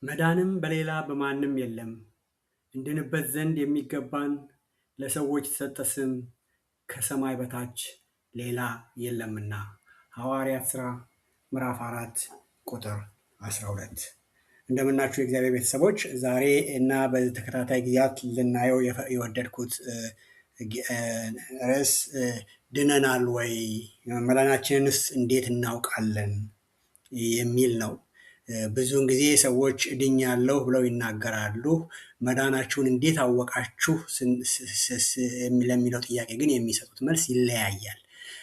መዳንም በሌላ በማንም የለም፣ እንድንበት ዘንድ የሚገባን ለሰዎች የተሰጠ ስም ከሰማይ በታች ሌላ የለምና። ሐዋርያት ሥራ ምዕራፍ 4 ቁጥር 12። እንደምናችሁ የእግዚአብሔር ቤተሰቦች፣ ዛሬ እና በተከታታይ ጊዜያት ልናየው የወደድኩት ርዕስ ድነናል ወይ፣ መዳናችንንስ እንዴት እናውቃለን የሚል ነው። ብዙውን ጊዜ ሰዎች እድኛለሁ ብለው ይናገራሉ። መዳናችሁን እንዴት አወቃችሁ ለሚለው ጥያቄ ግን የሚሰጡት መልስ ይለያያል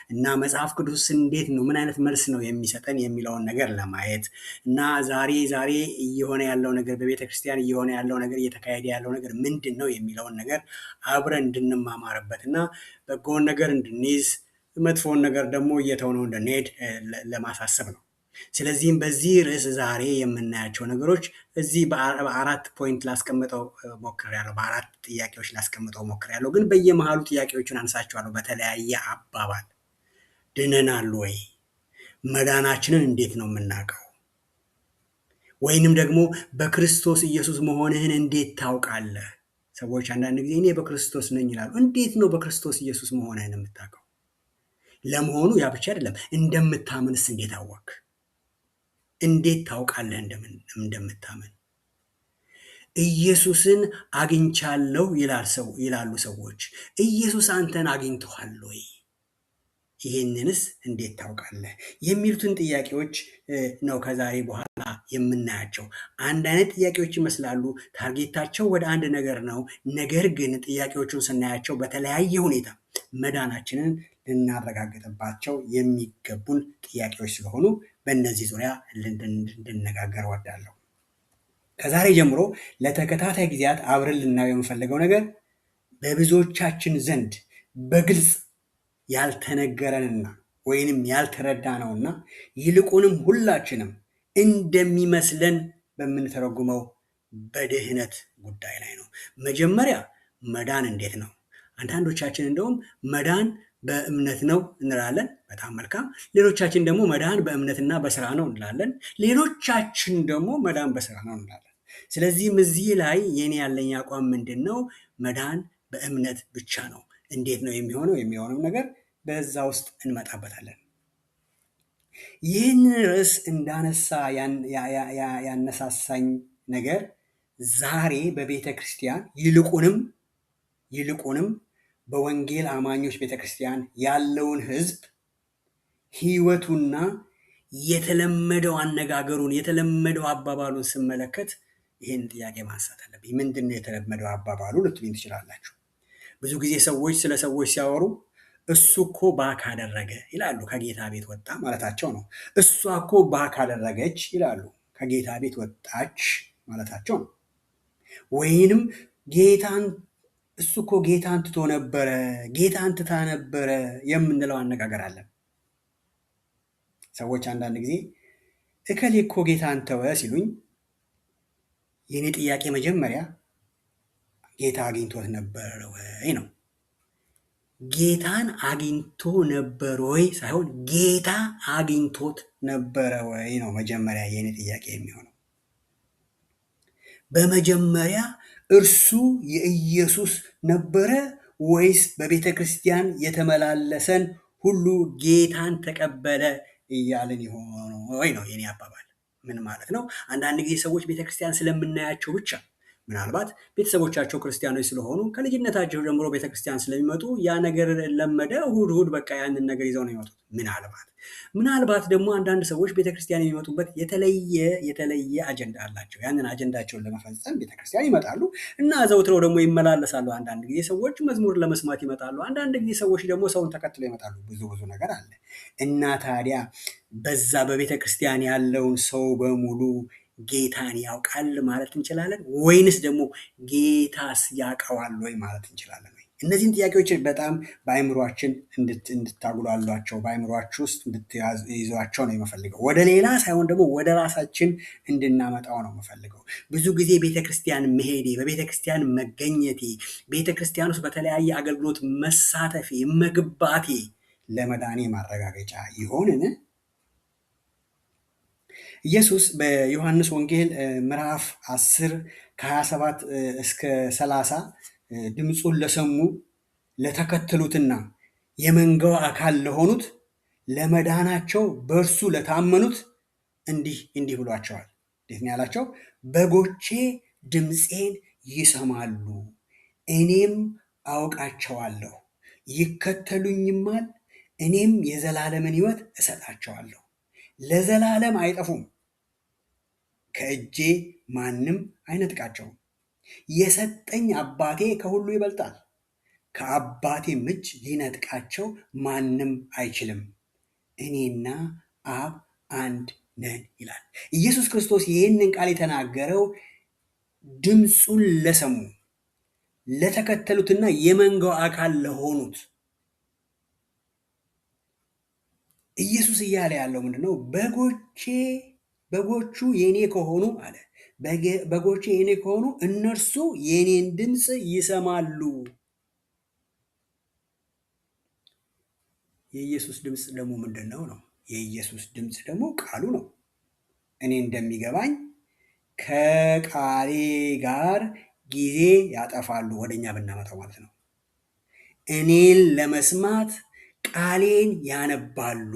እና መጽሐፍ ቅዱስ እንዴት ነው፣ ምን አይነት መልስ ነው የሚሰጠን የሚለውን ነገር ለማየት እና ዛሬ እየሆነ ያለው ነገር፣ በቤተ ክርስቲያን እየሆነ ያለው ነገር፣ እየተካሄደ ያለው ነገር ምንድን ነው የሚለውን ነገር አብረን እንድንማማርበት እና በጎን ነገር እንድንይዝ፣ መጥፎን ነገር ደግሞ እየተውነው እንድንሄድ ለማሳሰብ ነው። ስለዚህም በዚህ ርዕስ ዛሬ የምናያቸው ነገሮች እዚህ በአራት ፖይንት ላስቀምጠው ሞክሬያለሁ፣ በአራት ጥያቄዎች ላስቀምጠው ሞክሬያለሁ። ግን በየመሃሉ ጥያቄዎቹን አንሳቸዋለሁ በተለያየ አባባል። ድነናል ወይ? መዳናችንን እንዴት ነው የምናውቀው? ወይንም ደግሞ በክርስቶስ ኢየሱስ መሆንህን እንዴት ታውቃለህ? ሰዎች አንዳንድ ጊዜ እኔ በክርስቶስ ነኝ ይላሉ። እንዴት ነው በክርስቶስ ኢየሱስ መሆንህን የምታውቀው? ለመሆኑ ያ ብቻ አይደለም፣ እንደምታምንስ እንዴት አወቅ? እንዴት ታውቃለህ እንደምታምን? ኢየሱስን አግኝቻለሁ ይላሉ ሰዎች። ኢየሱስ አንተን አግኝተዋል ወይ? ይህንንስ እንዴት ታውቃለህ? የሚሉትን ጥያቄዎች ነው ከዛሬ በኋላ የምናያቸው። አንድ አይነት ጥያቄዎች ይመስላሉ። ታርጌታቸው ወደ አንድ ነገር ነው። ነገር ግን ጥያቄዎቹን ስናያቸው በተለያየ ሁኔታ መዳናችንን ልናረጋግጥባቸው የሚገቡን ጥያቄዎች ስለሆኑ በእነዚህ ዙሪያ እንድንነጋገር እወዳለሁ። ከዛሬ ጀምሮ ለተከታታይ ጊዜያት አብረን ልናየው የምፈልገው ነገር በብዙዎቻችን ዘንድ በግልጽ ያልተነገረንና ወይንም ያልተረዳነውና ይልቁንም ሁላችንም እንደሚመስለን በምንተረጉመው በድህነት ጉዳይ ላይ ነው። መጀመሪያ መዳን እንዴት ነው? አንዳንዶቻችን እንደውም መዳን በእምነት ነው እንላለን። በጣም መልካም። ሌሎቻችን ደግሞ መዳን በእምነትና በስራ ነው እንላለን። ሌሎቻችን ደግሞ መዳን በስራ ነው እንላለን። ስለዚህም እዚህ ላይ የኔ ያለኝ አቋም ምንድን ነው? መዳን በእምነት ብቻ ነው። እንዴት ነው የሚሆነው ነገር በዛ ውስጥ እንመጣበታለን። ይህን ርዕስ እንዳነሳ ያነሳሳኝ ነገር ዛሬ በቤተ ክርስቲያን ይልቁንም በወንጌል አማኞች ቤተክርስቲያን ያለውን ሕዝብ ህይወቱና የተለመደው አነጋገሩን የተለመደው አባባሉን ስመለከት ይህን ጥያቄ ማንሳት አለብኝ። ምንድን ነው የተለመደው አባባሉ ልትሉኝ ትችላላችሁ። ብዙ ጊዜ ሰዎች ስለ ሰዎች ሲያወሩ እሱ እኮ ባክ አደረገ ይላሉ፣ ከጌታ ቤት ወጣ ማለታቸው ነው። እሷ እኮ ባክ አደረገች ይላሉ፣ ከጌታ ቤት ወጣች ማለታቸው ነው። ወይንም እሱ እኮ ጌታን ትቶ ነበረ፣ ጌታን ትታ ነበረ የምንለው አነጋገር አለ። ሰዎች አንዳንድ ጊዜ እከሌ እኮ ጌታን ተወ ሲሉኝ የኔ ጥያቄ መጀመሪያ ጌታ አግኝቶት ነበር ወይ ነው። ጌታን አግኝቶ ነበር ወይ ሳይሆን ጌታ አግኝቶት ነበረ ወይ ነው መጀመሪያ የኔ ጥያቄ የሚሆነው። በመጀመሪያ እርሱ የኢየሱስ ነበረ ወይስ በቤተ ክርስቲያን የተመላለሰን ሁሉ ጌታን ተቀበለ እያልን ይሆን ወይ ነው የኔ አባባል። ምን ማለት ነው? አንዳንድ ጊዜ ሰዎች ቤተክርስቲያን ስለምናያቸው ብቻ፣ ምናልባት ቤተሰቦቻቸው ክርስቲያኖች ስለሆኑ ከልጅነታቸው ጀምሮ ቤተክርስቲያን ስለሚመጡ ያ ነገር ለመደ፣ እሁድ በቃ ያንን ነገር ይዘው ነው የሚመጡት። ምናልባት ደግሞ አንዳንድ ሰዎች ቤተክርስቲያን የሚመጡበት የተለየ አጀንዳ አላቸው። ያንን አጀንዳቸውን ለመፈጸም ቤተክርስቲያን ይመጣሉ እና ዘውትረው ደግሞ ይመላለሳሉ። አንዳንድ ጊዜ ሰዎች መዝሙር ለመስማት ይመጣሉ። አንዳንድ ጊዜ ሰዎች ደግሞ ሰውን ተከትለው ይመጣሉ። ብዙ ነገር አለ እና ታዲያ በዛ በቤተክርስቲያን ያለውን ሰው በሙሉ ጌታን ያውቃል ማለት እንችላለን ወይንስ ደግሞ ጌታስ ያውቀዋል ወይ ማለት እንችላለን? እነዚህን ጥያቄዎች በጣም በአእምሯችን እንድታጉላሏቸው፣ በአእምሯችሁ ውስጥ እንድትይዟቸው ነው የምፈልገው። ወደ ሌላ ሳይሆን ደግሞ ወደ ራሳችን እንድናመጣው ነው የምፈልገው። ብዙ ጊዜ ቤተክርስቲያን መሄዴ፣ በቤተክርስቲያን መገኘቴ፣ ቤተክርስቲያን ውስጥ በተለያየ አገልግሎት መሳተፌ፣ መግባቴ ለመዳኔ ማረጋገጫ ይሆንን? ኢየሱስ በዮሐንስ ወንጌል ምዕራፍ 10 ከ27 እስከ 30 ድምፁን ለሰሙ ለተከተሉትና የመንጋው አካል ለሆኑት ለመዳናቸው በእርሱ ለታመኑት እንዲህ ብሏቸዋል። እንዴት ነው ያላቸው? በጎቼ ድምፄን ይሰማሉ፣ እኔም አውቃቸዋለሁ፣ ይከተሉኝማል፣ እኔም የዘላለምን ሕይወት እሰጣቸዋለሁ፣ ለዘላለም አይጠፉም፣ ከእጄ ማንም አይነጥቃቸውም። የሰጠኝ አባቴ ከሁሉ ይበልጣል፣ ከአባቴም እጅ ሊነጥቃቸው ማንም አይችልም። እኔና አብ አንድ ነን ይላል። ኢየሱስ ክርስቶስ ይህንን ቃል የተናገረው ድምፁን ለሰሙ ለተከተሉትና የመንጋው አካል ለሆኑት። ኢየሱስ እያለ ያለው ምንድን ነው? በጎቹ የኔ ከሆኑ አለ። በጎቼ የኔ ከሆኑ እነርሱ የኔን ድምፅ ይሰማሉ። የኢየሱስ ድምፅ ደግሞ ምንድን ነው? የኢየሱስ ድምፅ ደግሞ ቃሉ ነው። እኔ እንደሚገባኝ ከቃሌ ጋር ጊዜ ያጠፋሉ፣ ወደኛ ብናመጣው ማለት ነው። እኔን ለመስማት ቃሌን ያነባሉ፣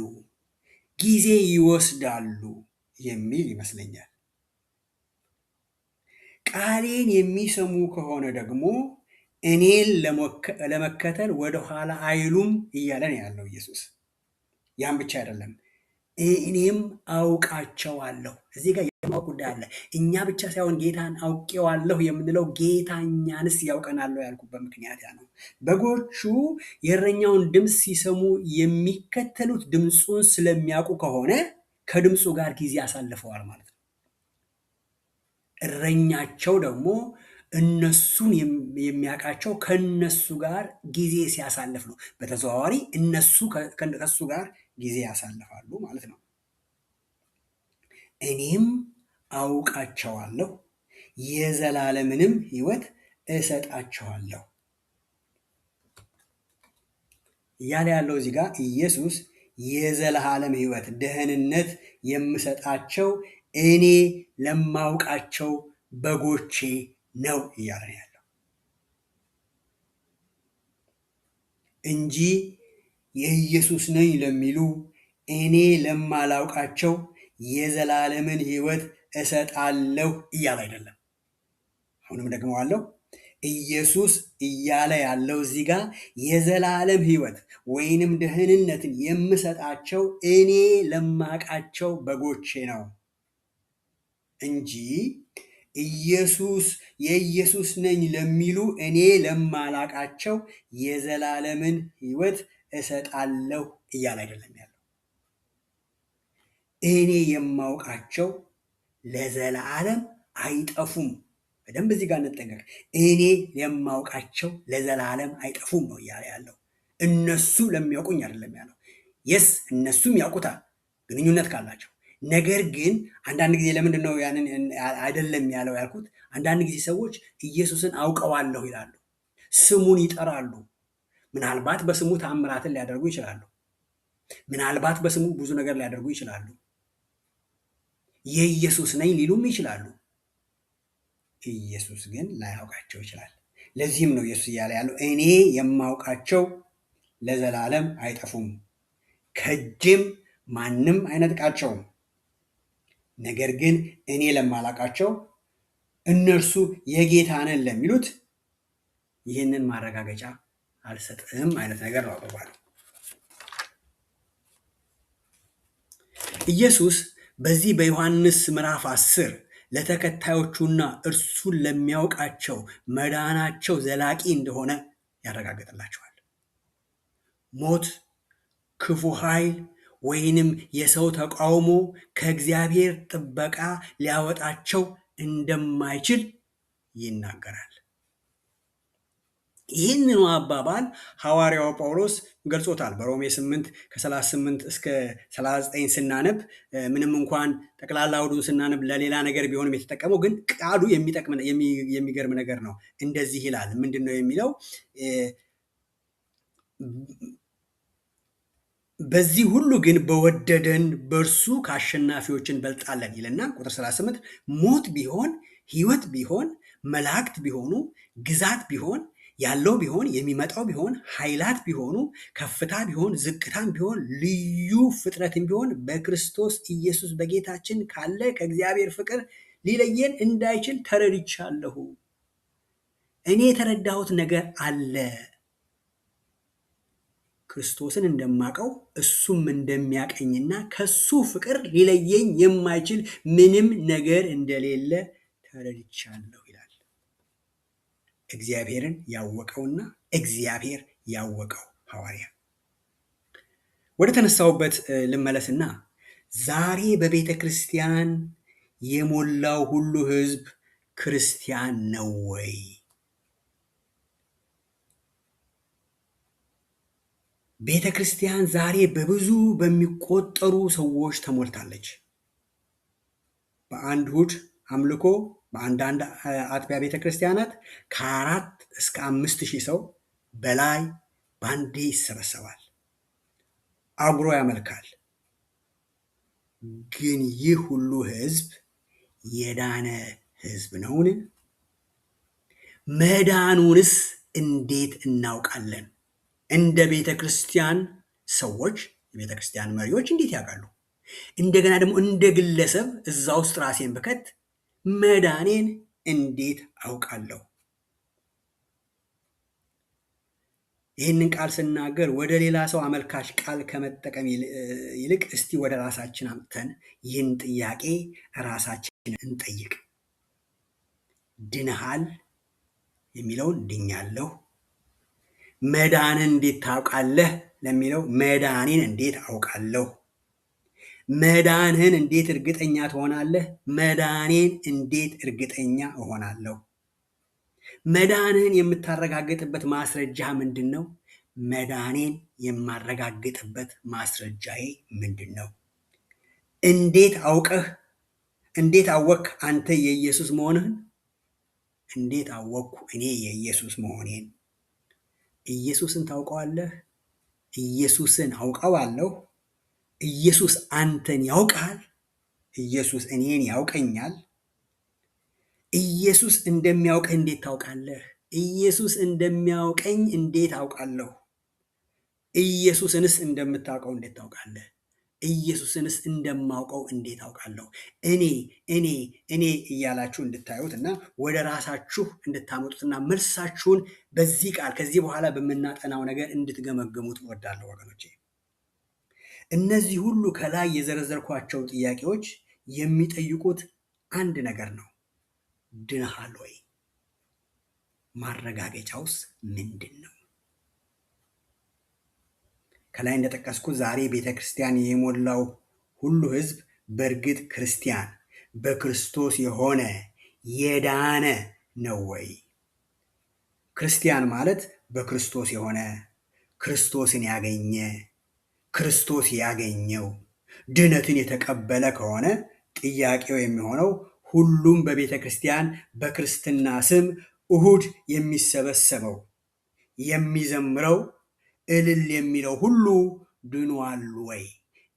ጊዜ ይወስዳሉ የሚል ይመስለኛል። ቃሌን የሚሰሙ ከሆነ ደግሞ እኔን ለመከተል ወደኋላ አይሉም እያለ ነው ያለው ኢየሱስ። ያም ብቻ አይደለም፣ እኔም አውቃቸዋለሁ። እዚህ ጋር የማወቅ ጉዳይ አለ። እኛ ብቻ ሳይሆን ጌታን አውቄዋለሁ የምንለው ጌታ እኛንስ ያውቀናል ያልኩበት ምክንያት ያ ነው። በጎቹ የእረኛውን ድምፅ ሲሰሙ የሚከተሉት ድምፁን ስለሚያውቁ ከሆነ ከድምፁ ጋር ጊዜ አሳልፈዋል ማለት ነው። እረኛቸው ደግሞ እነሱን የሚያውቃቸው ከነሱ ጋር ጊዜ ሲያሳልፍ ነው። በተዘዋዋሪ እነሱ ከሱ ጋር ጊዜ ያሳልፋሉ ማለት ነው። እኔም አውቃቸዋለሁ፣ የዘላለምንም ሕይወት እሰጣቸዋለሁ እያለ ያለው እዚህ ጋር ኢየሱስ የዘላለም ሕይወት ደህንነት የምሰጣቸው እኔ ለማውቃቸው በጎቼ ነው እያለ ያለው እንጂ የኢየሱስ ነኝ ለሚሉ እኔ ለማላውቃቸው የዘላለምን ሕይወት እሰጣለሁ እያለ አይደለም። አሁንም ደግሞ አለው ኢየሱስ እያለ ያለው እዚህ ጋር የዘላለም ሕይወት ወይንም ደህንነትን የምሰጣቸው እኔ ለማቃቸው በጎቼ ነው እንጂ የኢየሱስ ነኝ ለሚሉ እኔ ለማላቃቸው የዘላለምን ሕይወት እሰጣለሁ እያለ አይደለም ያለው። እኔ የማውቃቸው ለዘላለም አይጠፉም። በደንብ እዚህ ጋር እንጠንቀቅ። እኔ የማውቃቸው ለዘላለም አይጠፉም ነው እያለ ያለው። እነሱ ለሚያውቁኝ አይደለም ያለው። የስ እነሱም ያውቁታል ግንኙነት ካላቸው። ነገር ግን አንዳንድ ጊዜ ለምንድን ነው ያንን አይደለም ያለው ያልኩት? አንዳንድ ጊዜ ሰዎች ኢየሱስን አውቀዋለሁ ይላሉ፣ ስሙን ይጠራሉ። ምናልባት በስሙ ተአምራትን ሊያደርጉ ይችላሉ። ምናልባት በስሙ ብዙ ነገር ሊያደርጉ ይችላሉ። የኢየሱስ ነኝ ሊሉም ይችላሉ። ኢየሱስ ግን ላያውቃቸው ይችላል። ለዚህም ነው ኢየሱስ እያለ ያለው እኔ የማውቃቸው ለዘላለም አይጠፉም፣ ከእጄም ማንም አይነጥቃቸውም። ነገር ግን እኔ ለማላውቃቸው እነርሱ የጌታ ነን ለሚሉት ይህንን ማረጋገጫ አልሰጥም አይነት ነገር ነው አባባሉ። ኢየሱስ በዚህ በዮሐንስ ምዕራፍ 10 ለተከታዮቹና እርሱን ለሚያውቃቸው መዳናቸው ዘላቂ እንደሆነ ያረጋግጥላቸዋል። ሞት፣ ክፉ ኃይል ወይንም የሰው ተቃውሞ ከእግዚአብሔር ጥበቃ ሊያወጣቸው እንደማይችል ይናገራል። ይህንኑ አባባል ሐዋርያው ጳውሎስ ገልጾታል። በሮሜ 8 ከ38 እስከ 39 ስናነብ ምንም እንኳን ጠቅላላ አውዱን ስናነብ ለሌላ ነገር ቢሆንም የተጠቀመው ግን ቃሉ የሚገርም ነገር ነው። እንደዚህ ይላል። ምንድን ነው የሚለው? በዚህ ሁሉ ግን በወደደን በእርሱ ከአሸናፊዎች እንበልጣለን ይልና ቁጥር 38 ሞት ቢሆን ሕይወት ቢሆን መላእክት ቢሆኑ ግዛት ቢሆን ያለው ቢሆን የሚመጣው ቢሆን ኃይላት ቢሆኑ ከፍታ ቢሆን ዝቅታም ቢሆን ልዩ ፍጥረትም ቢሆን በክርስቶስ ኢየሱስ በጌታችን ካለ ከእግዚአብሔር ፍቅር ሊለየን እንዳይችል ተረድቻለሁ። እኔ የተረዳሁት ነገር አለ። ክርስቶስን እንደማቀው እሱም እንደሚያቀኝና ከሱ ፍቅር ሊለየኝ የማይችል ምንም ነገር እንደሌለ ተረድቻለሁ ይላል። እግዚአብሔርን ያወቀውና እግዚአብሔር ያወቀው ሐዋርያ። ወደ ተነሳውበት ልመለስና ዛሬ በቤተ ክርስቲያን የሞላው ሁሉ ሕዝብ ክርስቲያን ነው ወይ? ቤተ ክርስቲያን ዛሬ በብዙ በሚቆጠሩ ሰዎች ተሞልታለች። በአንድ እሑድ አምልኮ በአንዳንድ አጥቢያ ቤተ ክርስቲያናት ከ4 እስከ 5,000 ሰው በላይ በአንዴ ይሰበሰባል፣ አብሮ ያመልካል። ግን ይህ ሁሉ ሕዝብ የዳነ ሕዝብ ነውን? መዳኑንስ እንዴት እናውቃለን? እንደ ቤተ ክርስቲያን ሰዎች የቤተ ክርስቲያን መሪዎች እንዴት ያውቃሉ? እንደገና ደግሞ እንደ ግለሰብ እዛ ውስጥ ራሴን ብከት መዳኔን እንዴት አውቃለሁ? ይህንን ቃል ስናገር ወደ ሌላ ሰው አመልካች ቃል ከመጠቀም ይልቅ እስቲ ወደ ራሳችን አምጥተን ይህን ጥያቄ ራሳችን እንጠይቅ። ድነሃል የሚለውን ድኛለሁ። መዳንን እንዴት ታውቃለህ ለሚለው መዳኔን እንዴት አውቃለሁ? መዳንህን እንዴት እርግጠኛ ትሆናለህ? መዳኔን እንዴት እርግጠኛ እሆናለሁ? መዳንህን የምታረጋግጥበት ማስረጃ ምንድን ነው? መዳኔን የማረጋግጥበት ማስረጃዬ ምንድን ነው? እንዴት አወክ አንተ የኢየሱስ መሆንህን? እንዴት አወቅኩ እኔ የኢየሱስ መሆኔን? ኢየሱስን ታውቀዋለህ? ኢየሱስን አውቀዋለሁ? ኢየሱስ አንተን ያውቃል? ኢየሱስ እኔን ያውቀኛል? ኢየሱስ እንደሚያውቅህ እንዴት ታውቃለህ? ኢየሱስ እንደሚያውቀኝ እንዴት አውቃለሁ? ኢየሱስንስ እንደምታውቀው እንዴት ታውቃለህ? ኢየሱስንስ እንደማውቀው እንዴት አውቃለሁ? እኔ እያላችሁ እንድታዩት እና ወደ ራሳችሁ እንድታመጡትና መልሳችሁን በዚህ ቃል ከዚህ በኋላ በምናጠናው ነገር እንድትገመግሙት እወዳለሁ ወገኖቼ። እነዚህ ሁሉ ከላይ የዘረዘርኳቸው ጥያቄዎች የሚጠይቁት አንድ ነገር ነው። ድነሃል ወይ? ማረጋገጫውስ ምንድን ነው? ከላይ እንደጠቀስኩት ዛሬ ቤተ ክርስቲያን የሞላው ሁሉ ሕዝብ በእርግጥ ክርስቲያን በክርስቶስ የሆነ የዳነ ነው ወይ? ክርስቲያን ማለት በክርስቶስ የሆነ ክርስቶስን ያገኘ ክርስቶስ ያገኘው ድነትን የተቀበለ ከሆነ ጥያቄው የሚሆነው ሁሉም በቤተ ክርስቲያን በክርስትና ስም እሁድ የሚሰበሰበው የሚዘምረው እልል የሚለው ሁሉ ድኗል ወይ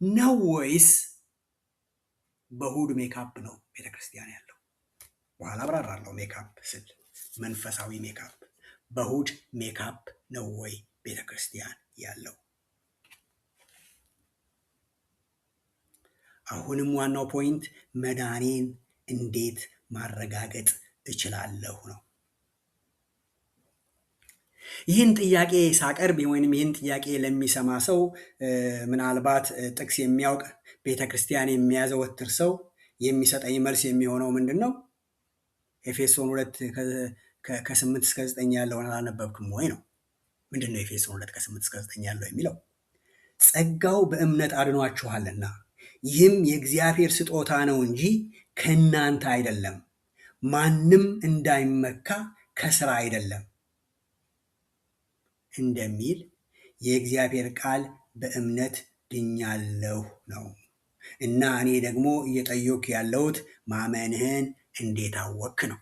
ነው? ወይስ በእሁድ ሜካፕ ነው ቤተ ክርስቲያን ያለው? በኋላ አብራራለሁ። ሜካፕ ስል መንፈሳዊ ሜካፕ። በእሁድ ሜካፕ ነው ወይ ቤተ ክርስቲያን ያለው? አሁንም ዋናው ፖይንት መዳኔን እንዴት ማረጋገጥ እችላለሁ ነው። ይህን ጥያቄ ሳቀርብ ወይም ይህን ጥያቄ ለሚሰማ ሰው ምናልባት ጥቅስ የሚያውቅ ቤተ ክርስቲያን የሚያዘወትር ሰው የሚሰጠኝ መልስ የሚሆነው ምንድን ነው? ኤፌሶን 2 ከ8 እስከ 9 ያለውን አላነበብክም ወይ ነው። ምንድን ነው ኤፌሶን 2 ከ8 እስከ 9 ያለው የሚለው? ጸጋው በእምነት አድኗችኋልና ይህም የእግዚአብሔር ስጦታ ነው እንጂ ከእናንተ አይደለም፣ ማንም እንዳይመካ ከስራ አይደለም እንደሚል የእግዚአብሔር ቃል በእምነት ድኛለሁ ነው። እና እኔ ደግሞ እየጠየኩ ያለሁት ማመንህን እንዴት አወክ ነው።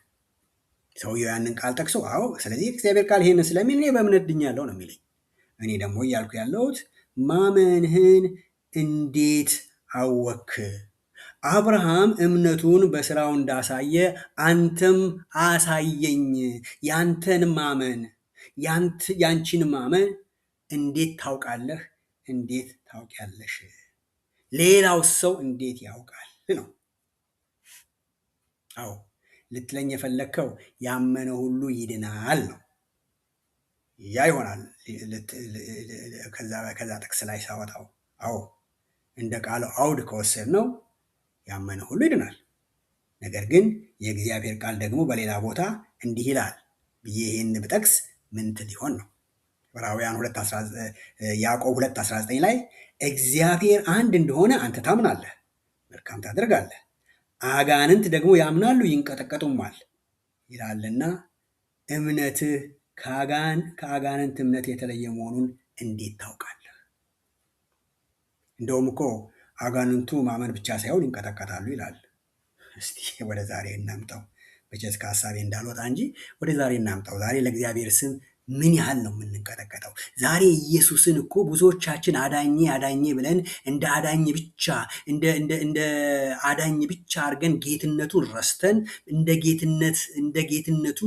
ሰውየው ያንን ቃል ጠቅሶ አዎ፣ ስለዚህ እግዚአብሔር ቃል ይሄንን ስለሚል እኔ በእምነት ድኛለሁ ነው የሚለኝ። እኔ ደግሞ እያልኩ ያለሁት ማመንህን እንዴት አወክ? አብርሃም እምነቱን በስራው እንዳሳየ አንተም አሳየኝ። ያንተን ማመን ያንቺን ማመን እንዴት ታውቃለህ? እንዴት ታውቂያለሽ? ሌላው ሰው እንዴት ያውቃል ነው። አዎ ልትለኝ የፈለግከው ያመነ ሁሉ ይድናል ነው። ያ ይሆናል ከዛ ጥቅስ ላይ ሳወጣው። አዎ እንደ ቃሉ አውድ ከወሰድ ነው ያመነ ሁሉ ይድናል። ነገር ግን የእግዚአብሔር ቃል ደግሞ በሌላ ቦታ እንዲህ ይላል ብዬ ይህን ብጠቅስ ምን ትል ይሆን ነው? ዕብራውያን ያዕቆብ 2:19 ላይ እግዚአብሔር አንድ እንደሆነ አንተ ታምናለህ፣ መልካም ታደርጋለህ፣ አጋንንት ደግሞ ያምናሉ ይንቀጠቀጡማል ይላልና እምነትህ ከአጋንንት እምነት የተለየ መሆኑን እንዴት ታውቃለህ? እንደውም እኮ አጋንንቱ ማመን ብቻ ሳይሆን ይንቀጠቀጣሉ ይላል። እስቲ ወደ ዛሬ እናምጣው። መቼስ ከሀሳቤ እንዳልወጣ እንጂ ወደ ዛሬ እናምጣው። ዛሬ ለእግዚአብሔር ስም ምን ያህል ነው የምንንቀጠቀጠው? ዛሬ ኢየሱስን እኮ ብዙዎቻችን አዳኜ ብለን እንደ አዳኝ ብቻ እንደ አዳኝ ብቻ አድርገን ጌትነቱን ረስተን እንደ ጌትነቱ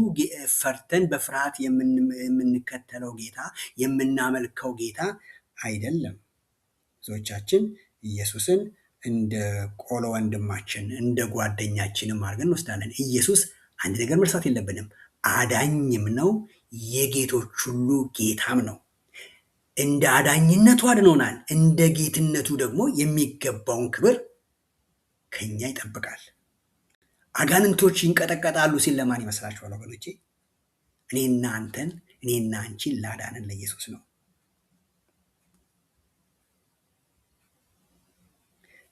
ፈርተን በፍርሃት የምንከተለው ጌታ የምናመልከው ጌታ አይደለም። ብዙዎቻችን ኢየሱስን እንደ ቆሎ ወንድማችን እንደ ጓደኛችንም አድርገን እንወስዳለን። ኢየሱስ አንድ ነገር መርሳት የለብንም፣ አዳኝም ነው፣ የጌቶች ሁሉ ጌታም ነው። እንደ አዳኝነቱ አድኖናል፣ እንደ ጌትነቱ ደግሞ የሚገባውን ክብር ከኛ ይጠብቃል። አጋንንቶች ይንቀጠቀጣሉ ሲል ለማን ይመስላችኋል ወገኖቼ? እኔና አንቺን ላዳንን ለኢየሱስ ነው።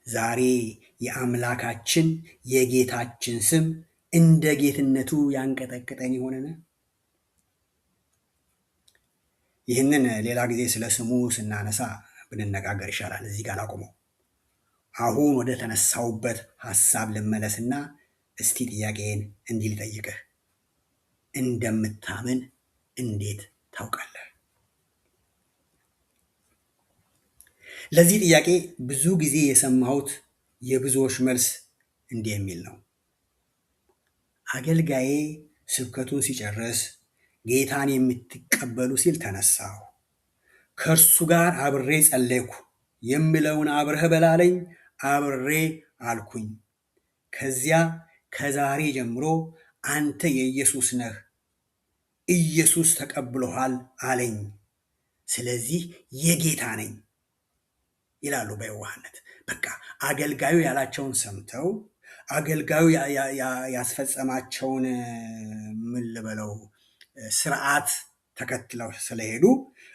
ዛሬ የአምላካችን የጌታችን ስም እንደ ጌትነቱ ያንቀጠቅጠን ይሆንን? ይህንን ሌላ ጊዜ ስለ ስሙ ስናነሳ ብንነጋገር ይሻላል። እዚህ ጋር ላቆመው። አሁን ወደ ተነሳውበት ሐሳብ ልመለስና እስቲ ጥያቄን እንዲህ ልጠይቅህ፣ እንደምታምን እንዴት ታውቃለህ? ለዚህ ጥያቄ ብዙ ጊዜ የሰማሁት የብዙዎች መልስ እንዲህ የሚል ነው። አገልጋዬ ስብከቱን ሲጨርስ ጌታን የምትቀበሉ ሲል ተነሳሁ፣ ከእርሱ ጋር አብሬ ጸለይኩ፣ የምለውን አብረህ በላለኝ፣ አብሬ አልኩኝ። ከዚያ ከዛሬ ጀምሮ አንተ የኢየሱስ ነህ፣ ኢየሱስ ተቀብሎሃል አለኝ። ስለዚህ የጌታ ነኝ ይላሉ በየዋህነት። በቃ አገልጋዩ ያላቸውን ሰምተው አገልጋዩ ያስፈጸማቸውን ምን ልበለው ስርዓት ተከትለው ስለሄዱ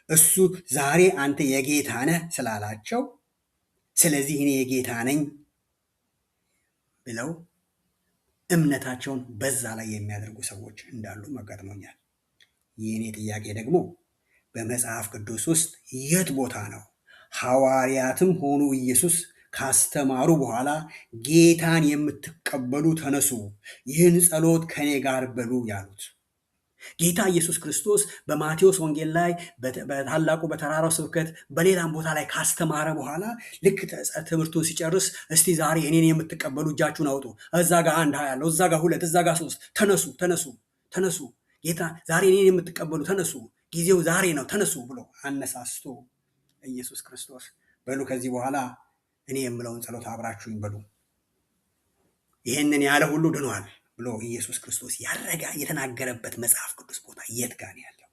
እሱ ዛሬ አንተ የጌታ ነህ ስላላቸው ስለዚህ እኔ የጌታ ነኝ ብለው እምነታቸውን በዛ ላይ የሚያደርጉ ሰዎች እንዳሉ አጋጥሞኛል። የእኔ ጥያቄ ደግሞ በመጽሐፍ ቅዱስ ውስጥ የት ቦታ ነው ሐዋርያትም ሆኑ ኢየሱስ ካስተማሩ በኋላ ጌታን የምትቀበሉ ተነሱ፣ ይህን ጸሎት ከኔ ጋር በሉ ያሉት? ጌታ ኢየሱስ ክርስቶስ በማቴዎስ ወንጌል ላይ በታላቁ በተራራው ስብከት በሌላም ቦታ ላይ ካስተማረ በኋላ ልክ ትምህርቱን ሲጨርስ እስቲ ዛሬ እኔን የምትቀበሉ እጃችሁን አውጡ፣ እዛ ጋር 1 ያለው እዛ ጋር 2 እዛ ጋር 3 ተነሱ፣ ጌታ ዛሬ እኔን የምትቀበሉ ተነሱ፣ ጊዜው ዛሬ ነው፣ ተነሱ ብሎ አነሳስቶ ኢየሱስ ክርስቶስ በሉ ከዚህ በኋላ እኔ የምለውን ጸሎት አብራችሁኝ በሉ፣ ይህንን ያለ ሁሉ ድኗል ብሎ ኢየሱስ ክርስቶስ የተናገረበት መጽሐፍ ቅዱስ ቦታ የት ጋር ነው ያለው?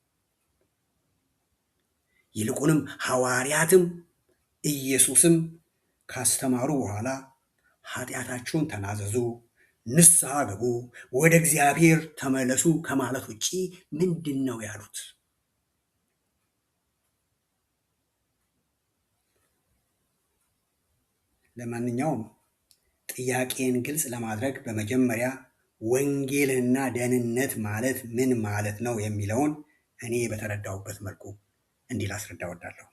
ይልቁንም ሐዋርያትም ኢየሱስም ካስተማሩ በኋላ ኃጢአታችሁን ተናዘዙ፣ ንስሐ ግቡ፣ ወደ እግዚአብሔር ተመለሱ ከማለት ውጪ ምንድን ነው ያሉት? ለማንኛውም ጥያቄን ግልጽ ለማድረግ በመጀመሪያ ወንጌልና ደህንነት ማለት ምን ማለት ነው የሚለውን እኔ በተረዳሁበት መልኩ እንዲህ ላስረዳ እወዳለሁ።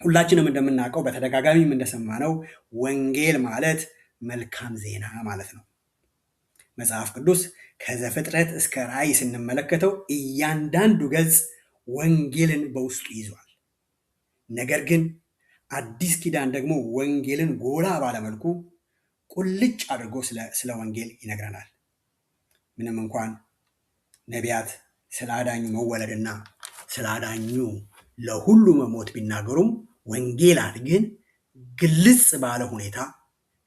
ሁላችንም እንደምናውቀው በተደጋጋሚም እንደሰማነው ወንጌል ማለት መልካም ዜና ማለት ነው። መጽሐፍ ቅዱስ ከዘፍጥረት እስከ ራእይ ስንመለከተው እያንዳንዱ ገጽ ወንጌልን በውስጡ ይዟል። ነገር ግን አዲስ ኪዳን ደግሞ ወንጌልን ጎላ ባለመልኩ ቁልጭ አድርጎ ስለ ወንጌል ይነግረናል። ምንም እንኳን ነቢያት ስለ አዳኙ መወለድና ስለ አዳኙ ለሁሉ መሞት ቢናገሩም ወንጌላት ግን ግልጽ ባለ ሁኔታ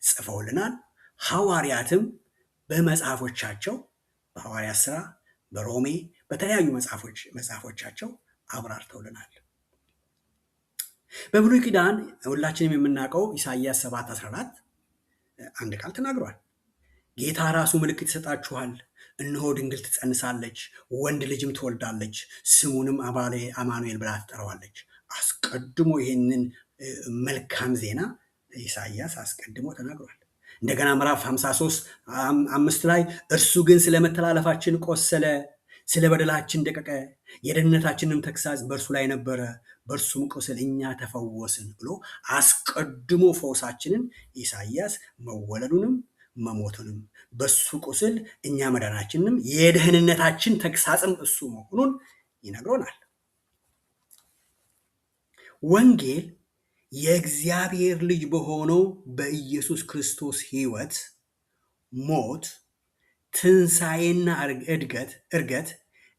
ጽፈውልናል። ሐዋርያትም በመጽሐፎቻቸው በሐዋርያት ሥራ፣ በሮሜ፣ በተለያዩ መጽሐፎቻቸው አብራርተውልናል። በብሉይ ኪዳን ሁላችንም የምናውቀው ኢሳይያስ 7:14 አንድ ቃል ተናግሯል። ጌታ ራሱ ምልክት ይሰጣችኋል፣ እነሆ ድንግል ትጸንሳለች፣ ወንድ ልጅም ትወልዳለች፣ ስሙንም አማኑኤል ብላ ትጠራዋለች። አስቀድሞ ይህንን መልካም ዜና ኢሳይያስ አስቀድሞ ተናግሯል። እንደገና ምዕራፍ 53:5 ላይ እርሱ ግን ስለ መተላለፋችን ቆሰለ፣ ስለ በደላችን ደቀቀ፣ የደህንነታችንም ተግሣጽ በእርሱ ላይ ነበረ፣ በእርሱም ቁስል እኛ ተፈወስን ብሎ አስቀድሞ ፈውሳችንን ኢሳይያስ መወለዱንም መሞቱንም በሱ ቁስል እኛ መዳናችንንም የደህንነታችን ተግሣጽም እሱ መሆኑን ይነግሮናል። ወንጌል የእግዚአብሔር ልጅ በሆነው በኢየሱስ ክርስቶስ ሕይወት፣ ሞት፣ ትንሣኤና እርገት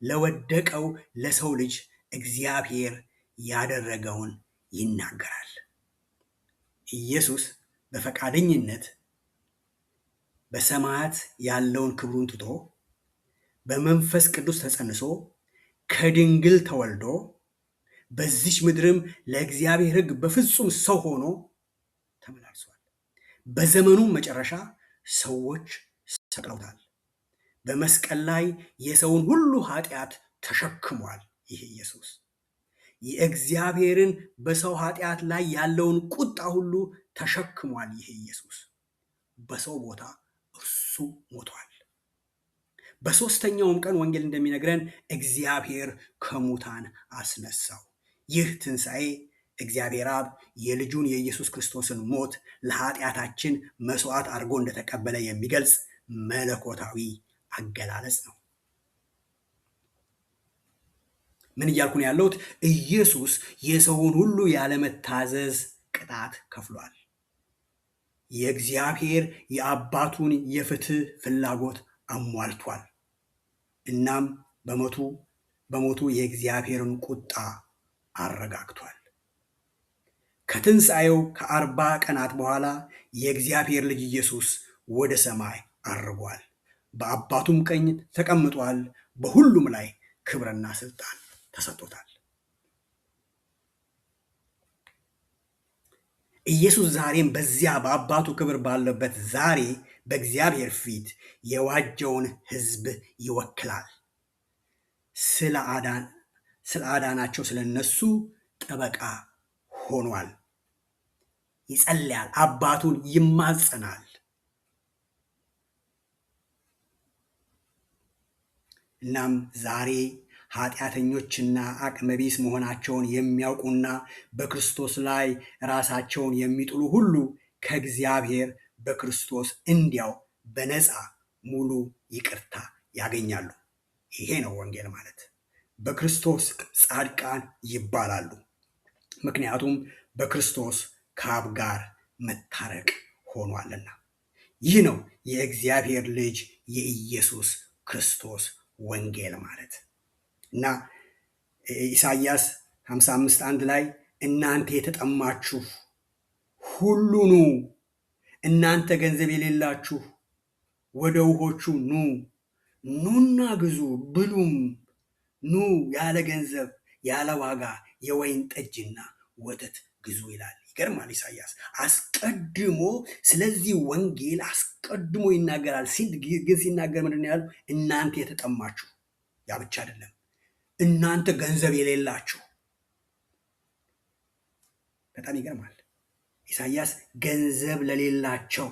ለወደቀው ለሰው ልጅ እግዚአብሔር ያደረገውን ይናገራል። ኢየሱስ በፈቃደኝነት በሰማያት ያለውን ክብሩን ትቶ በመንፈስ ቅዱስ ተጸንሶ ከድንግል ተወልዶ በዚች ምድርም ለእግዚአብሔር ሕግ በፍጹም ሰው ሆኖ ተመላልሷል። በዘመኑም መጨረሻ ሰዎች ሰቅለውታል። በመስቀል ላይ የሰውን ሁሉ ኃጢአት ተሸክሟል። ይህ ኢየሱስ የእግዚአብሔርን በሰው ኃጢአት ላይ ያለውን ቁጣ ሁሉ ተሸክሟል። ይህ ኢየሱስ በሰው ቦታ እርሱ ሞቷል። በሦስተኛውም ቀን ወንጌል እንደሚነግረን እግዚአብሔር ከሙታን አስነሳው። ይህ ትንሣኤ እግዚአብሔር አብ የልጁን የኢየሱስ ክርስቶስን ሞት ለኃጢአታችን መስዋዕት አድርጎ እንደተቀበለ የሚገልጽ መለኮታዊ አገላለጽ ነው። ምን እያልኩ ነው ያለሁት? ኢየሱስ የሰውን ሁሉ ያለመታዘዝ ቅጣት ከፍሏል። የእግዚአብሔር የአባቱን የፍትህ ፍላጎት አሟልቷል። እናም በሞቱ የእግዚአብሔርን ቁጣ አረጋግቷል። ከትንሣኤው ከ40 ቀናት በኋላ የእግዚአብሔር ልጅ ኢየሱስ ወደ ሰማይ አርጓል። በአባቱም ቀኝ ተቀምጧል። በሁሉም ላይ ክብርና ስልጣን ተሰጥቶታል። ኢየሱስ ዛሬም በዚያ በአባቱ ክብር ባለበት ዛሬ በእግዚአብሔር ፊት የዋጀውን ሕዝብ ይወክላል። ስለ አዳናቸው ስለ እነሱ ጠበቃ ሆኗል። ይጸልያል፣ አባቱን ይማጸናል። እናም ዛሬ ኃጢአተኞችና አቅመቢስ መሆናቸውን የሚያውቁና በክርስቶስ ላይ ራሳቸውን የሚጥሉ ሁሉ ከእግዚአብሔር በክርስቶስ እንዲያው በነፃ ሙሉ ይቅርታ ያገኛሉ። ይሄ ነው ወንጌል ማለት። በክርስቶስ ጻድቃን ይባላሉ። ምክንያቱም በክርስቶስ ከአብ ጋር መታረቅ ሆኗልና። ይህ ነው የእግዚአብሔር ልጅ የኢየሱስ ክርስቶስ ወንጌል ማለት እና ኢሳይያስ 55:1 ላይ እናንተ የተጠማችሁ ሁሉ ኑ፣ እናንተ ገንዘብ የሌላችሁ ወደ ውሆቹ ኑ፣ ኑና ግዙ ብሉም፣ ኑ ያለ ገንዘብ ያለ ዋጋ የወይን ጠጅና ወተት ግዙ ይላል። ይገርማል። ኢሳይያስ አስቀድሞ ስለዚህ ወንጌል አስቀድሞ ይናገራል። ግን ሲናገር ምንድን ነው ያለው? እናንተ የተጠማችሁ። ያ ብቻ አይደለም፣ እናንተ ገንዘብ የሌላችሁ። በጣም ይገርማል። ኢሳይያስ ገንዘብ ለሌላቸው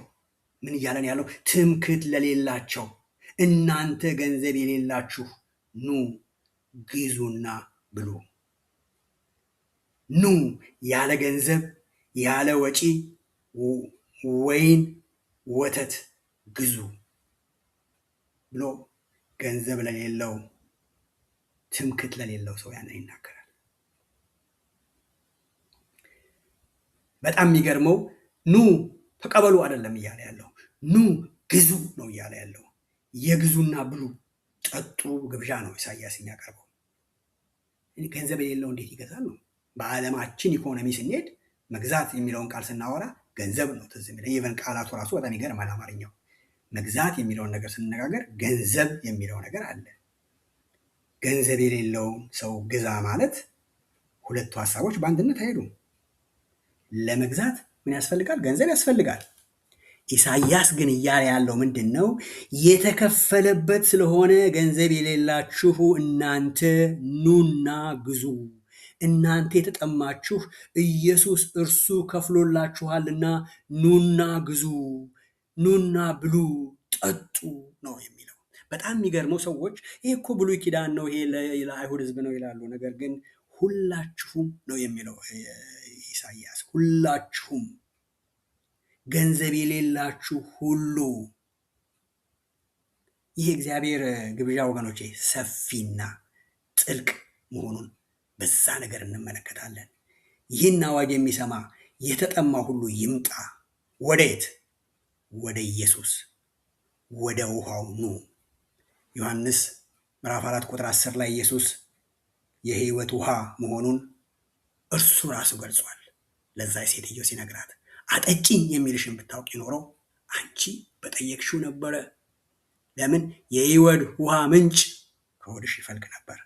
ምን እያለን ያለው? ትምክህት ለሌላቸው እናንተ ገንዘብ የሌላችሁ ኑ ግዙና ብሉ። ኑ ያለ ገንዘብ ያለ ወጪ ወይን ወተት ግዙ ብሎ ገንዘብ ለሌለው ትምክህት ለሌለው ሰው ያን ይናገራል። በጣም የሚገርመው ኑ ተቀበሉ አይደለም እያለ ያለው፣ ኑ ግዙ ነው እያለ ያለው። የግዙና ብሉ ጠጡ ግብዣ ነው ኢሳያስ የሚያቀርበው። ገንዘብ የሌለው እንዴት ይገዛል ነው። በዓለማችን ኢኮኖሚ ስንሄድ መግዛት የሚለውን ቃል ስናወራ ገንዘብ ነው ትዝ የሚለን። ኢቨን ቃላቱ ራሱ በጣም ይገርማል። አማርኛው መግዛት የሚለውን ነገር ስንነጋገር ገንዘብ የሚለው ነገር አለ። ገንዘብ የሌለው ሰው ግዛ ማለት ሁለቱ ሀሳቦች በአንድነት አይሄዱም። ለመግዛት ምን ያስፈልጋል? ገንዘብ ያስፈልጋል። ኢሳያስ ግን እያለ ያለው ምንድን ነው? የተከፈለበት ስለሆነ ገንዘብ የሌላችሁ እናንተ ኑና ግዙ። እናንተ የተጠማችሁ ኢየሱስ እርሱ ከፍሎላችኋልና ኑና ግዙ፣ ኑና ብሉ፣ ጠጡ ነው የሚለው። በጣም የሚገርመው ሰዎች ይሄ እኮ ብሉይ ኪዳን ነው፣ ይሄ ለአይሁድ ሕዝብ ነው ይላሉ። ነገር ግን ሁላችሁም ነው የሚለው ኢሳያስ። ሁላችሁም፣ ገንዘብ የሌላችሁ ሁሉ። ይህ እግዚአብሔር ግብዣ ወገኖቼ ሰፊና ጥልቅ መሆኑን በዛ ነገር እንመለከታለን። ይህን አዋጅ የሚሰማ የተጠማ ሁሉ ይምጣ። ወዴት? ወደ ኢየሱስ፣ ወደ ውሃው ኑ። ዮሐንስ ምዕራፍ 4 ቁጥር 10 ላይ ኢየሱስ የሕይወት ውሃ መሆኑን እርሱ ራሱ ገልጿል። ለዛ ሴትዮ ሲነግራት አጠጪኝ የሚልሽን ብታውቂ ኖሮ አንቺ በጠየቅሽው ነበረ። ለምን? የሕይወት ውሃ ምንጭ ከሆድሽ ይፈልቅ ነበር።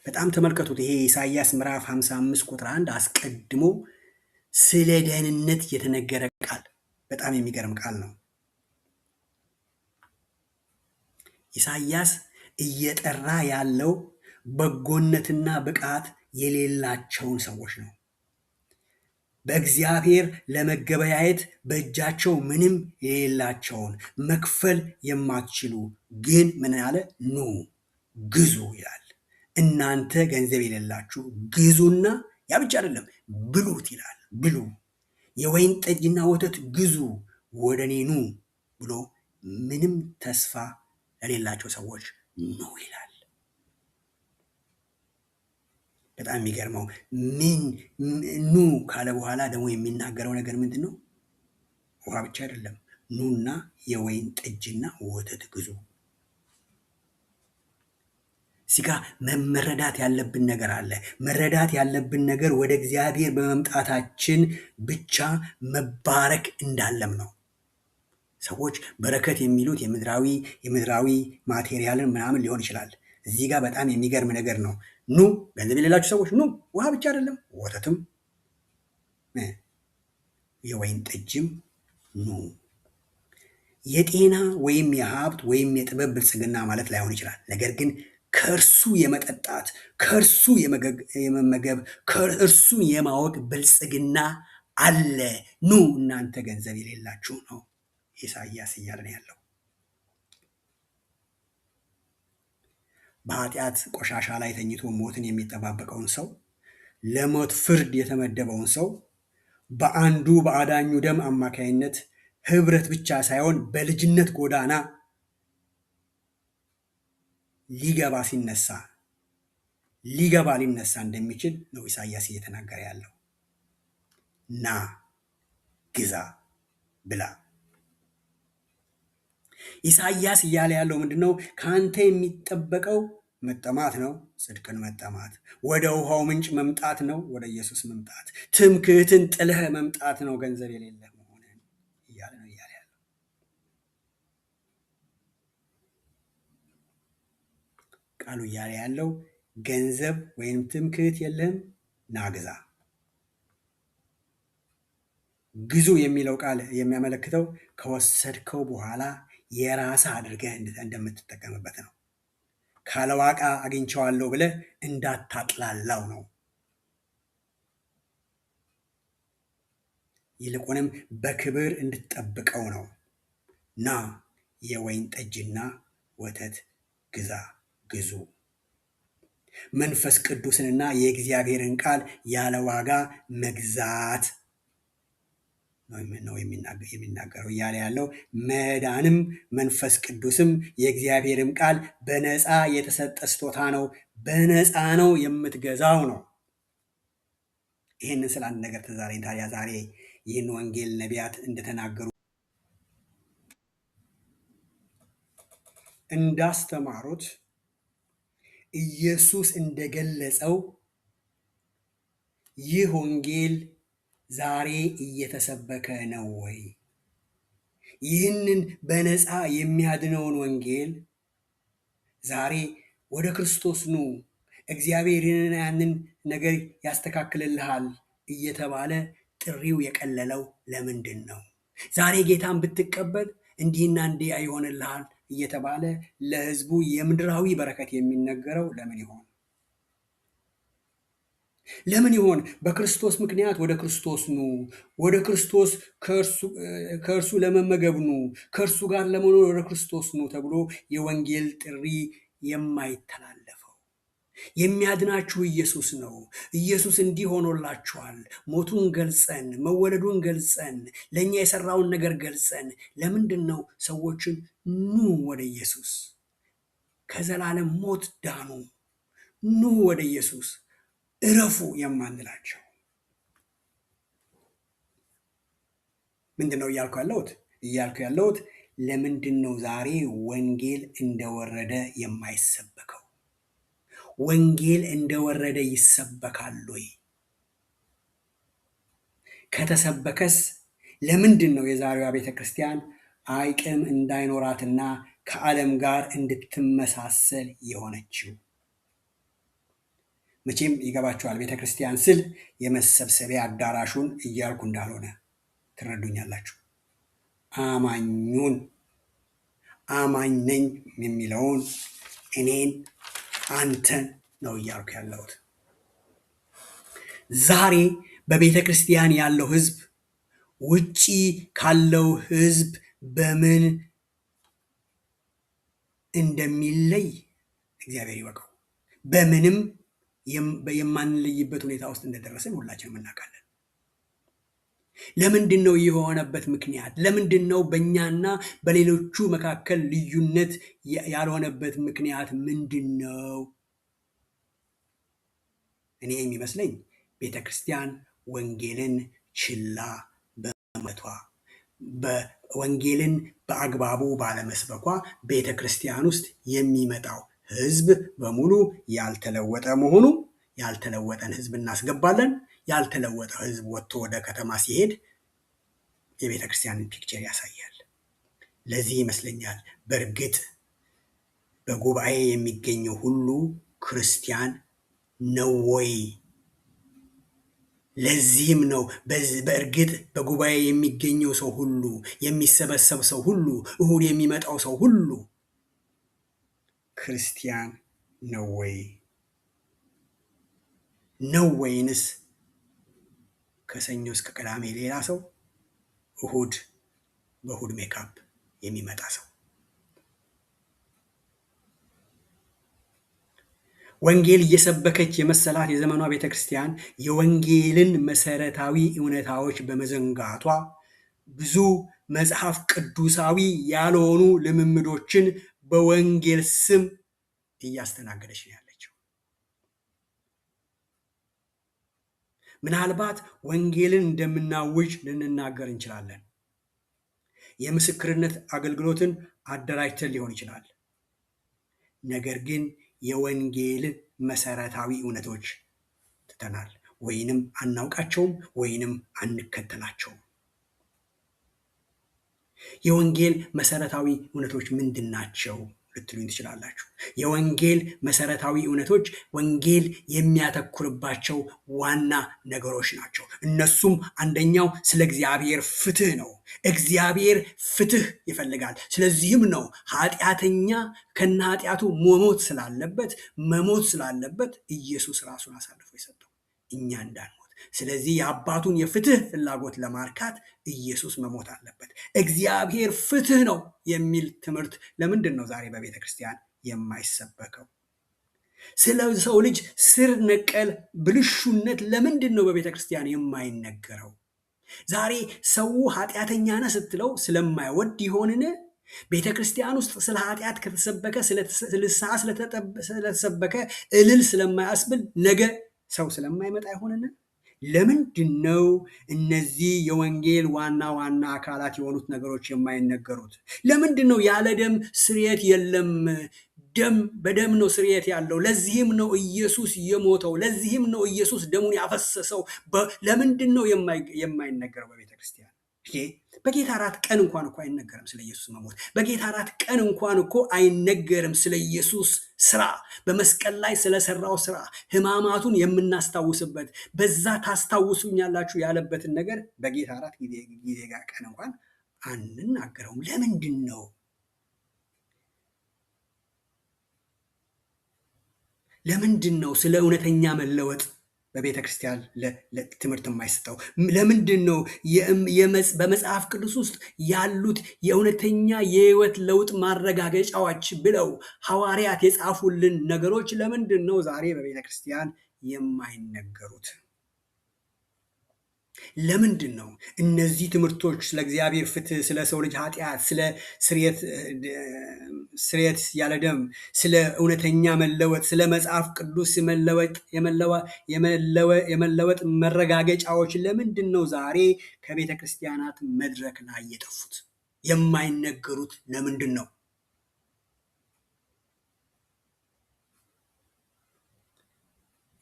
በጣም ተመልከቱት። ይሄ ኢሳያስ ምዕራፍ 55 ቁጥር 1 አስቀድሞ ስለ ደህንነት የተነገረ ቃል፣ በጣም የሚገርም ቃል ነው። ኢሳያስ እየጠራ ያለው በጎነትና ብቃት የሌላቸውን ሰዎች ነው። በእግዚአብሔር ለመገበያየት በእጃቸው ምንም የሌላቸውን፣ መክፈል የማትችሉ ግን ምን ያለ ኑ ግዙ ይላል። እናንተ ገንዘብ የሌላችሁ ግዙና፣ ያ ብቻ አይደለም ብሉት ይላል። ብሉ፣ የወይን ጠጅና ወተት ግዙ፣ ወደ እኔ ኑ ብሎ ምንም ተስፋ ለሌላቸው ሰዎች ኑ ይላል። በጣም የሚገርመው ምን ኑ ካለ በኋላ ደግሞ የሚናገረው ነገር ምንድን ነው? ውሃ ብቻ አይደለም፣ ኑና የወይን ጠጅና ወተት ግዙ። እዚህ ጋ መረዳት ያለብን ነገር አለ። መረዳት ያለብን ነገር ወደ እግዚአብሔር በመምጣታችን ብቻ መባረክ እንዳለም ነው። ሰዎች በረከት የሚሉት የምድራዊ ማቴሪያልን ምናምን ሊሆን ይችላል። እዚህ ጋር በጣም የሚገርም ነገር ነው። ኑ፣ ገንዘብ የሌላችሁ ሰዎች ኑ። ውሃ ብቻ አይደለም፣ ወተትም የወይን ጠጅም ኑ። የጤና ወይም የሀብት ወይም የጥበብ ብልጽግና ማለት ላይሆን ይችላል። ነገር ግን ከእርሱ የመጠጣት፣ ከእርሱ የመመገብ፣ ከእርሱን የማወቅ ብልጽግና አለ። ኑ እናንተ ገንዘብ የሌላችሁ ነው ኢሳያስ እያለ ነው ያለው። በኃጢአት ቆሻሻ ላይ ተኝቶ ሞትን የሚጠባበቀውን ሰው፣ ለሞት ፍርድ የተመደበውን ሰው በአንዱ በአዳኙ ደም አማካይነት ህብረት ብቻ ሳይሆን በልጅነት ጎዳና ሊነሳ እንደሚችል ነው ኢሳያስ እየተናገረ ያለው። ና ግዛ ብላ። ኢሳያስ እያለ ያለው ምንድነው? ከአንተ የሚጠበቀው መጠማት ነው፣ ጽድቅን መጠማት። ወደ ውሃው ምንጭ መምጣት ነው፣ ወደ ኢየሱስ መምጣት። ትምክህትን ጥለህ መምጣት ነው፣ ገንዘብ የሌለህ መሆንን እያለ ነው እያለ ያለው። ቃሉ እያለ ያለው ገንዘብ ወይም ትምክህት የለህም፣ ና ግዛ። ግዙ የሚለው ቃል የሚያመለክተው ከወሰድከው በኋላ የራስህ አድርገህ እንደምትጠቀምበት ነው። ካለዋቃ አግኝቼዋለሁ ብለህ እንዳታጥላላው ነው። ይልቁንም በክብር እንድትጠብቀው ነው። ና የወይን ጠጅና ወተት ግዙ። መንፈስ ቅዱስንና የእግዚአብሔርን ቃል ያለ ዋጋ መግዛት ነው የሚናገረው እያለ ያለው መዳንም መንፈስ ቅዱስም የእግዚአብሔርም ቃል በነፃ የተሰጠ ስጦታ ነው፣ በነፃ ነው የምትገዛው ነው። ይህንን ስለ አንድ ነገር ተዛሬ ታዲያ ዛሬ ይህን ወንጌል ነቢያት እንደተናገሩ እንዳስተማሩት ኢየሱስ እንደገለጸው ይህ ወንጌል ዛሬ እየተሰበከ ነው ወይ? ይህንን በነፃ የሚያድነውን ወንጌል ዛሬ ወደ ክርስቶስ ኑ፣ እግዚአብሔር ያንን ነገር ያስተካክልልሃል እየተባለ ጥሪው የቀለለው ለምንድን ነው? ዛሬ ጌታን ብትቀበል እንዲህና እንዲህ ይሆንልሃል እየተባለ ለሕዝቡ የምድራዊ በረከት የሚነገረው ለምን ይሆን? ለምን ይሆን? በክርስቶስ ምክንያት ወደ ክርስቶስ ኑ፣ ወደ ክርስቶስ ከእርሱ ለመመገብ ኑ፣ ከእርሱ ጋር ለመኖር ወደ ክርስቶስ ኑ ተብሎ የወንጌል ጥሪ የማይተላለፈው? የሚያድናችሁ ኢየሱስ ነው። ኢየሱስ እንዲህ ሆኖላችኋል። ሞቱን ገልጸን፣ መወለዱን ገልጸን፣ ለእኛ የሰራውን ነገር ገልጸን፣ ለምንድን ነው ሰዎችን ኑ ወደ ኢየሱስ፣ ከዘላለም ሞት ዳኑ፣ ኑ ወደ ኢየሱስ እረፉ የማንላቸው? ምንድን ነው እያልኩ ያለሁት ለምንድን ነው ዛሬ ወንጌል እንደወረደ የማይሰበከው? ወንጌል እንደወረደ ይሰበካል ወይ? ከተሰበከስ ለምንድን ነው የዛሬዋ ቤተ ክርስቲያን አቅም እንዳይኖራትና ከዓለም ጋር እንድትመሳሰል የሆነችው? መቼም ይገባችኋል። ቤተ ክርስቲያን ስል የመሰብሰቢያ አዳራሹን እያልኩ እንዳልሆነ ትረዱኛላችሁ። አማኝ ነኝ የሚለውን እኔን፣ አንተን ነው እያልኩ ያለሁት። ዛሬ በቤተ ክርስቲያን ያለው ሕዝብ ውጪ ካለው ሕዝብ በምን እንደሚለይ እግዚአብሔር ይወቀው። በምንም የማንለይበት ሁኔታ ውስጥ እንደደረሰን ሁላችንም እናውቃለን። ለምንድን ነው የሆነበት ምክንያት? ለምንድን ነው በእኛና በሌሎቹ መካከል ልዩነት ያልሆነበት ምክንያት ምንድን ነው? እኔ የሚመስለኝ ቤተ ክርስቲያን ወንጌልን ችላ በማለቷ፣ ወንጌልን በአግባቡ ባለመስበኳ ቤተ ክርስቲያን ውስጥ የሚመጣው ሕዝብ በሙሉ ያልተለወጠ መሆኑ። ያልተለወጠን ሕዝብ እናስገባለን። ያልተለወጠ ሕዝብ ወጥቶ ወደ ከተማ ሲሄድ የቤተ ክርስቲያንን ፒክቸር ያሳያል። ለዚህ ይመስለኛል በእርግጥ በጉባኤ የሚገኘው ሁሉ ክርስቲያን ነው ወይ? ለዚህም ነው በእርግጥ በጉባኤ የሚገኘው ሰው ሁሉ፣ የሚሰበሰብ ሰው ሁሉ፣ እሁድ የሚመጣው ሰው ሁሉ ክርስቲያን ነው ወይ? ነው ወይንስ ከሰኞ እስከ ቅዳሜ ሌላ ሰው፣ እሁድ በእሁድ ሜካፕ የሚመጣ ሰው? ወንጌል እየሰበከች የመሰላት የዘመኗ ቤተ ክርስቲያን የወንጌልን መሰረታዊ እውነታዎች በመዘንጋቷ ብዙ መጽሐፍ ቅዱሳዊ ያልሆኑ ልምምዶችን በወንጌል ስም እያስተናገደች ነው ያለችው። ምናልባት ወንጌልን እንደምናውጅ ልንናገር እንችላለን። የምስክርነት አገልግሎትን አደራጅተን ሊሆን ይችላል። ነገር ግን የወንጌል መሰረታዊ እውነቶች ትተናል፣ ወይንም አናውቃቸውም፣ ወይንም አንከተላቸውም። የወንጌል መሰረታዊ እውነቶች ምንድን ናቸው ልትሉኝ ትችላላችሁ። የወንጌል መሰረታዊ እውነቶች ወንጌል የሚያተኩርባቸው ዋና ነገሮች ናቸው። እነሱም አንደኛው ስለ እግዚአብሔር ፍትህ ነው። እግዚአብሔር ፍትህ ይፈልጋል። ስለዚህም ነው ኃጢአተኛ ከነ ኃጢአቱ መሞት ስላለበት ኢየሱስ ራሱን አሳልፎ የሰጠው እኛ እንዳንሞት። ስለዚህ የአባቱን የፍትህ ፍላጎት ለማርካት ኢየሱስ መሞት አለበት። እግዚአብሔር ፍትህ ነው የሚል ትምህርት ለምንድን ነው ዛሬ በቤተ ክርስቲያን የማይሰበከው? ስለ ሰው ልጅ ስር ነቀል ብልሹነት ለምንድን ነው በቤተ ክርስቲያን የማይነገረው? ዛሬ ሰው ኃጢአተኛ ነህ ስትለው ስለማይወድ ይሆንን? ቤተ ክርስቲያን ውስጥ ስለ ኃጢአት ከተሰበከ ንስሐ ስለተሰበከ እልል ስለማያስብል ነገ ሰው ስለማይመጣ ይሆንን? ለምንድን ነው እነዚህ የወንጌል ዋና ዋና አካላት የሆኑት ነገሮች የማይነገሩት? ለምንድን ነው ያለ ደም ስርየት የለም? ደም በደም ነው ስርየት ያለው። ለዚህም ነው ኢየሱስ የሞተው። ለዚህም ነው ኢየሱስ ደሙን ያፈሰሰው። ለምንድን ነው የማይነገረው በቤተ ክርስቲያን? በጌታ እራት ቀን እንኳን እኮ አይነገርም ስለ ኢየሱስ መሞት። በጌታ እራት ቀን እንኳን እኮ አይነገርም ስለ ኢየሱስ ስራ፣ በመስቀል ላይ ስለሰራው ስራ፣ ሕማማቱን የምናስታውስበት በዛ ታስታውሱኛላችሁ ያለበትን ነገር በጌታ እራት ጊዜ ጋር ቀን እንኳን አንናገረውም። ለምንድን ነው? ለምንድን ነው ስለ እውነተኛ መለወጥ በቤተ ክርስቲያን ትምህርት የማይሰጠው? ለምንድን ነው በመጽሐፍ ቅዱስ ውስጥ ያሉት የእውነተኛ የህይወት ለውጥ ማረጋገጫዎች ብለው ሐዋርያት የጻፉልን ነገሮች ለምንድን ነው ዛሬ በቤተ ክርስቲያን የማይነገሩት? ለምንድን ነው እነዚህ ትምህርቶች ስለ እግዚአብሔር ፍትህ፣ ስለ ሰው ልጅ ኃጢአት፣ ስለ ስርየት ያለ ደም፣ ስለ እውነተኛ መለወጥ፣ ስለ መጽሐፍ ቅዱስ የመለወጥ መረጋገጫዎች ለምንድን ነው ዛሬ ከቤተ ክርስቲያናት መድረክ ላይ የጠፉት? የማይነገሩት ለምንድን ነው?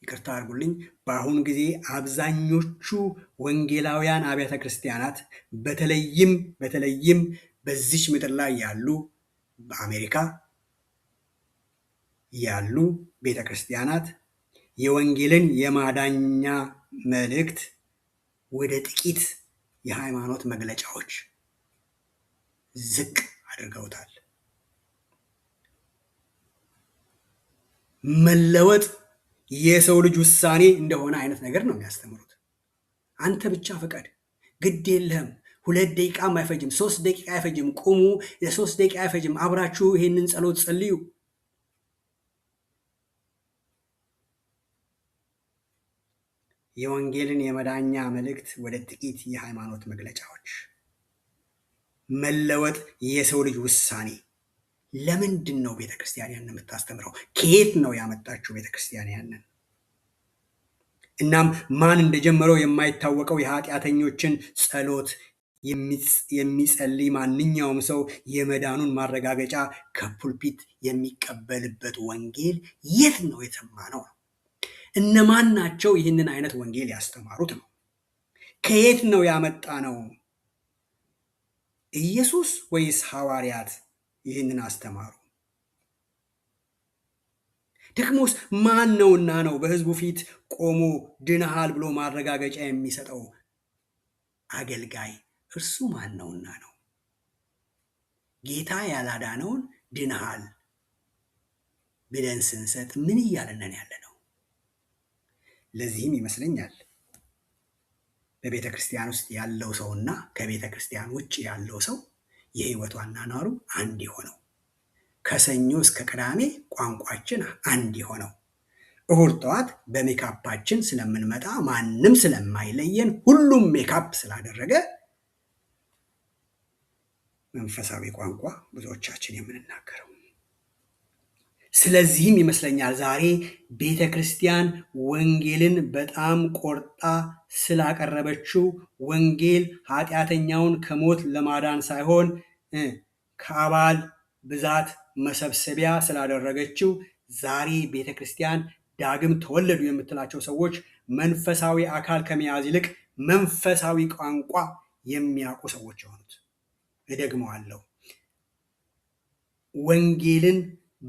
ይቅርታ አድርጉልኝ። በአሁኑ ጊዜ አብዛኞቹ ወንጌላውያን አብያተ ክርስቲያናት በተለይም በዚች ምድር ላይ ያሉ በአሜሪካ ያሉ ቤተ ክርስቲያናት የወንጌልን የማዳኛ መልእክት ወደ ጥቂት የሃይማኖት መግለጫዎች ዝቅ አድርገውታል። መለወጥ የሰው ልጅ ውሳኔ እንደሆነ አይነት ነገር ነው የሚያስተምሩት። አንተ ብቻ ፍቀድ፣ ግድ የለህም፣ 2 ደቂቃም አይፈጅም፣ 3 ደቂቃ አይፈጅም፣ ቁሙ፣ ለ3 ደቂቃ አይፈጅም፣ አብራችሁ ይህንን ጸሎት ጸልዩ። የወንጌልን የመዳኛ መልእክት ወደ ጥቂት የሃይማኖት መግለጫዎች። መለወጥ የሰው ልጅ ውሳኔ። ለምንድን ነው ቤተክርስቲያን ያንን የምታስተምረው? ከየት ነው ያመጣችው ቤተክርስቲያን ያንን? እናም ማን እንደጀመረው የማይታወቀው የኃጢአተኞችን ጸሎት የሚጸልይ ማንኛውም ሰው የመዳኑን ማረጋገጫ ከፑልፒት የሚቀበልበት ወንጌል የት ነው የተማነው? እነማን ናቸው ይህንን አይነት ወንጌል ያስተማሩት ነው? ከየት ነው ያመጣ ነው? ኢየሱስ ወይስ ሐዋርያት ይህንን አስተማሩ? ደግሞስ ማን ነውና ነው በሕዝቡ ፊት ቆሞ ድነሃል ብሎ ማረጋገጫ የሚሰጠው አገልጋይ? እርሱ ማን ነውና ነው? ጌታ ያላዳነውን ድነሃል ብለን ስንሰጥ ምን እያለንን ያለ ነው? ለዚህም ይመስለኛል በቤተ ክርስቲያን ውስጥ ያለው ሰውና ከቤተ ክርስቲያን ውጭ ያለው ሰው የህይወቱ አኗኗሩ አንድ የሆነው፣ ከሰኞ እስከ ቅዳሜ ቋንቋችን አንድ የሆነው፣ እሁድ ጠዋት በሜካፓችን ስለምንመጣ ማንም ስለማይለየን ሁሉም ሜካፕ ስላደረገ መንፈሳዊ ቋንቋ ብዙዎቻችን የምንናገረው። ስለዚህም ይመስለኛል ዛሬ ቤተ ክርስቲያን ወንጌልን በጣም ቆርጣ ስላቀረበችው፣ ወንጌል ኃጢአተኛውን ከሞት ለማዳን ሳይሆን ከአባል ብዛት መሰብሰቢያ ስላደረገችው ዛሬ ቤተ ክርስቲያን ዳግም ተወለዱ የምትላቸው ሰዎች መንፈሳዊ አካል ከመያዝ ይልቅ መንፈሳዊ ቋንቋ የሚያውቁ ሰዎች የሆኑት። እደግመዋለሁ፣ ወንጌልን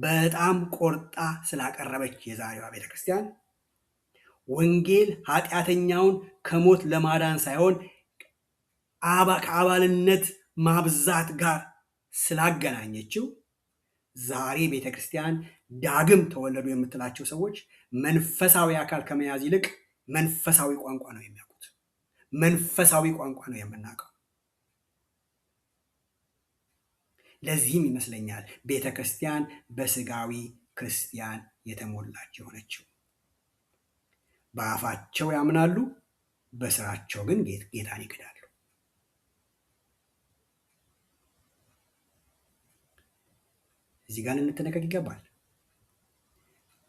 በጣም ቆርጣ ስላቀረበች የዛሬዋ ቤተክርስቲያን ወንጌል ኃጢአተኛውን ከሞት ለማዳን ሳይሆን ከአባልነት ማብዛት ጋር ስላገናኘችው ዛሬ ቤተክርስቲያን ዳግም ተወለዱ የምትላቸው ሰዎች መንፈሳዊ አካል ከመያዝ ይልቅ መንፈሳዊ ቋንቋ ነው የሚያውቁት። መንፈሳዊ ቋንቋ ነው የምናውቀው። ለዚህም ይመስለኛል ቤተ ክርስቲያን በስጋዊ ክርስቲያን የተሞላች የሆነችው። በአፋቸው ያምናሉ፣ በስራቸው ግን ጌታን ይክዳሉ። እዚህ ጋር ልንጠነቀቅ ይገባል።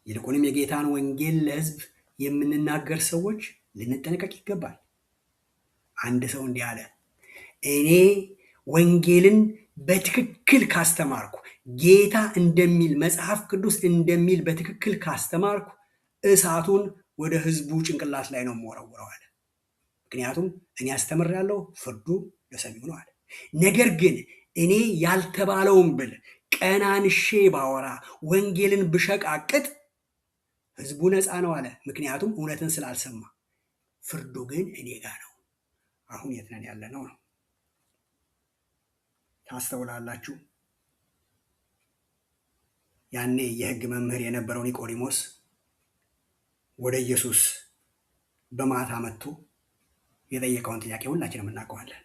ይልቁንም የጌታን ወንጌል ለሕዝብ የምንናገር ሰዎች ልንጠነቀቅ ይገባል። አንድ ሰው እንዲህ አለ፣ እኔ ወንጌልን በትክክል ካስተማርኩ፣ ጌታ እንደሚል መጽሐፍ ቅዱስ እንደሚል በትክክል ካስተማርኩ እሳቱን ወደ ሕዝቡ ጭንቅላት ላይ ነው የምወረውረው አለ። ምክንያቱም እኔ አስተምሬያለሁ፣ ፍርዱ ለሰሚው ነው አለ። ነገር ግን እኔ ያልተባለውን ብል ቀናንሼ ባወራ ወንጌልን ብሸቃቅጥ ሕዝቡ ነፃ ነው አለ። ምክንያቱም እውነትን ስላልሰማ። ፍርዱ ግን እኔ ጋር ነው። አሁን የት ነን ያለ ነው? ታስተውላላችሁ? ያኔ የሕግ መምህር የነበረው ኒቆዲሞስ ወደ ኢየሱስ በማታ መጥቶ የጠየቀውን ጥያቄ ሁላችንም እናውቀዋለን።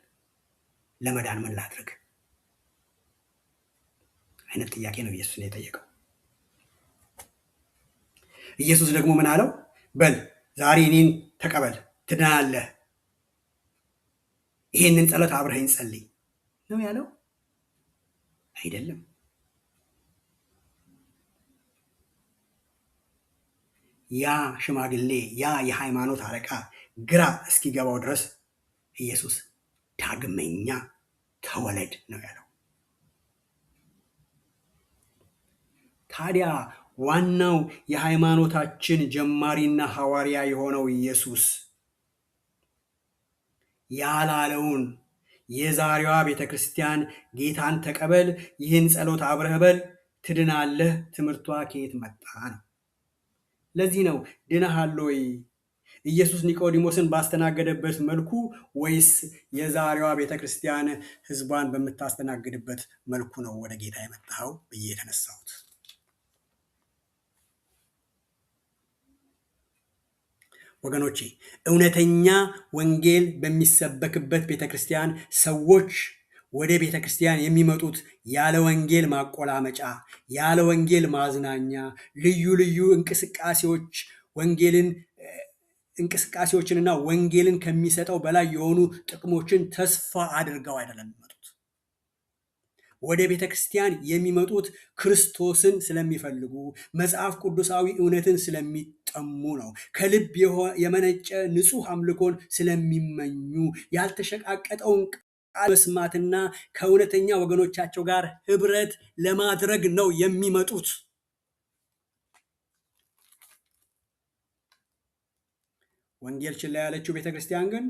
ለመዳን ምን ላድርግ አይነት ጥያቄ ነው ኢየሱስ የጠየቀው። ኢየሱስ ደግሞ ምን አለው? በል ዛሬ እኔን ተቀበል ትድናለህ፣ ይሄንን ጸሎት አብረኸኝ ጸልይ ነው ያለው? አይደለም። ያ ሽማግሌ፣ ያ የሃይማኖት አለቃ ግራ እስኪገባው ድረስ ኢየሱስ ዳግመኛ ተወለድ ነው ያለው። ታዲያ ዋናው የሃይማኖታችን ጀማሪና ሐዋርያ የሆነው ኢየሱስ ያላለውን የዛሬዋ ቤተ ክርስቲያን ጌታን ተቀበል፣ ይህን ጸሎት አብረህ በል ትድናለህ ትምህርቷ ከየት መጣ ነው? ለዚህ ነው ድነሃል ወይ ኢየሱስ ኒቆዲሞስን ባስተናገደበት መልኩ ወይስ የዛሬዋ ቤተ ክርስቲያን ሕዝቧን በምታስተናግድበት መልኩ ነው ወደ ጌታ የመጣኸው ብዬ የተነሳሁት። ወገኖቼ እውነተኛ ወንጌል በሚሰበክበት ቤተ ክርስቲያን ሰዎች ወደ ቤተ ክርስቲያን የሚመጡት ያለ ወንጌል ማቆላመጫ፣ ያለ ወንጌል ማዝናኛ፣ ልዩ ልዩ እንቅስቃሴዎችንና ወንጌልን ከሚሰጠው በላይ የሆኑ ጥቅሞችን ተስፋ አድርገው አይደለም የሚመጡት። ወደ ቤተ ክርስቲያን የሚመጡት ክርስቶስን ስለሚፈልጉ፣ መጽሐፍ ቅዱሳዊ እውነትን ስለሚጠሙ ነው። ከልብ የመነጨ ንጹሕ አምልኮን ስለሚመኙ፣ ያልተሸቃቀጠውን ቃል መስማትና ከእውነተኛ ወገኖቻቸው ጋር ህብረት ለማድረግ ነው የሚመጡት። ወንጌል ችላ ያለችው ቤተ ክርስቲያን ግን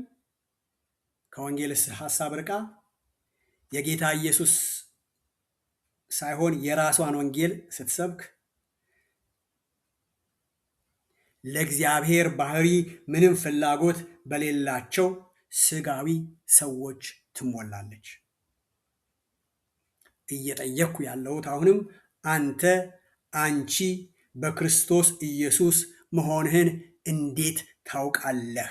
ከወንጌል ሐሳብ ርቃ የጌታ ኢየሱስ ሳይሆን የራሷን ወንጌል ስትሰብክ ለእግዚአብሔር ባህሪ ምንም ፍላጎት በሌላቸው ስጋዊ ሰዎች ትሞላለች። እየጠየቅኩ ያለሁት አሁንም አንቺ በክርስቶስ ኢየሱስ መሆንህን እንዴት ታውቃለህ?